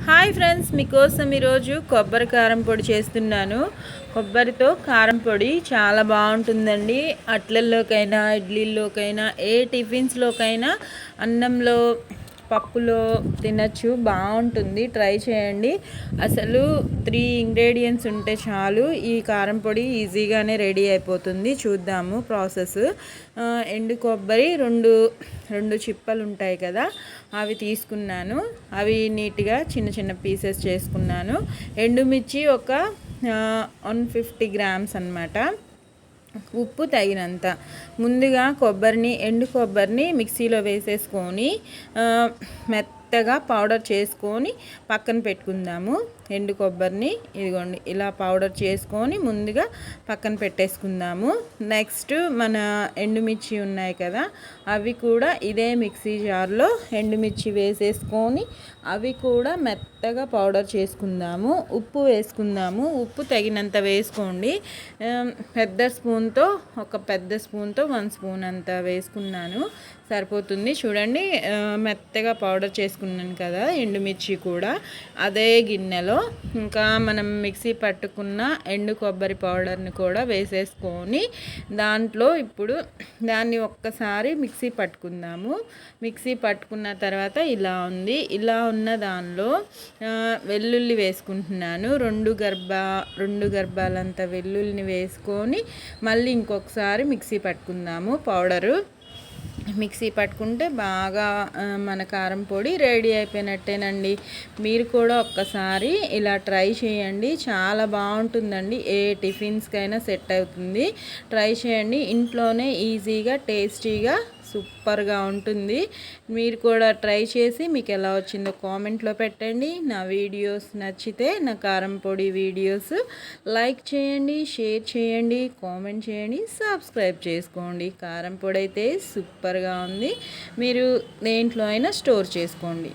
Hi friends, మీకోసం ఈరోజు కొబ్బరి కారం పొడి చేస్తున్నాను. కొబ్బరితో కారం పొడి చాలా బాగుంటుందండి. అట్లల్లోకైనా, ఇడ్లీల్లోకైనా, ఏ టిఫిన్స్లోకైనా, అన్నంలో, పప్పులో తినచ్చు. బాగుంటుంది, ట్రై చేయండి. అసలు 3 ఇంగ్రీడియంట్స్ ఉంటే చాలు, ఈ కారం పొడి ఈజీగానే రెడీ అయిపోతుంది. చూద్దాము ప్రాసెస్. ఎండు కొబ్బరి రెండు చిప్పలు ఉంటాయి కదా, అవి తీసుకున్నాను. అవి నీట్గా చిన్న చిన్న పీసెస్ చేసుకున్నాను. ఎండుమిర్చి ఒక 150 గ్రామ్స్ అన్నమాట. ఉప్పు తగినంత. ముందుగా ఎండు కొబ్బరిని మిక్సీలో వేసేసుకొని మెత్తగా పౌడర్ చేసుకొని పక్కన పెట్టుకుందాము. ఎండు కొబ్బరిని ఇదిగోండి ఇలా పౌడర్ చేసుకొని ముందుగా పక్కన పెట్టేసుకుందాము. నెక్స్ట్ మన ఎండుమిర్చి ఉన్నాయి కదా, అవి కూడా ఇదే మిక్సీ జార్లో ఎండుమిర్చి వేసేసుకొని అవి కూడా మెత్తగా పౌడర్ చేసుకుందాము. ఉప్పు వేసుకుందాము. ఉప్పు తగినంత వేసుకోండి. పెద్ద స్పూన్తో 1 స్పూన్ అంత వేసుకున్నాను, సరిపోతుంది. చూడండి, మెత్తగా పౌడర్ చేసుకున్నాను కదా ఎండుమిర్చి కూడా. అదే గిన్నెలో ఇంకా మనం మిక్సీ పట్టుకున్న ఎండు కొబ్బరి పౌడర్ని కూడా వేసేసుకొని దాంట్లో ఇప్పుడు దాన్ని ఒక్కసారి మిక్సీ పట్టుకుందాము. మిక్సీ పట్టుకున్న తర్వాత ఇలా ఉన్న దానిలో వెల్లుల్లి వేసుకుంటున్నాను. రెండు గర్భాలంత వెల్లుల్లిని వేసుకొని మళ్ళీ ఇంకొకసారి మిక్సీ పట్టుకుందాము. పౌడరు మిక్సీ పట్టుకుంటే బాగా మన కారం పొడి రెడీ అయిపోయినట్టేనండి. మీరు కూడా ఒక్కసారి ఇలా ట్రై చేయండి, చాలా బాగుంటుందండి. ఏ టిఫిన్స్కైనా సెట్ అవుతుంది. ట్రై చేయండి, ఇంట్లోనే ఈజీగా టేస్టీగా సూపర్గా ఉంటుంది. మీరు కూడా ట్రై చేసి మీకు ఎలా వచ్చిందో కామెంట్లో పెట్టండి. నా వీడియోస్ నచ్చితే, నా కారం పొడి వీడియోస్ లైక్ చేయండి, షేర్ చేయండి, కామెంట్ చేయండి, సబ్స్క్రైబ్ చేసుకోండి. కారం పొడి అయితే సూపర్గా ఉంది. మీరు దేంట్లో అయినా స్టోర్ చేసుకోండి.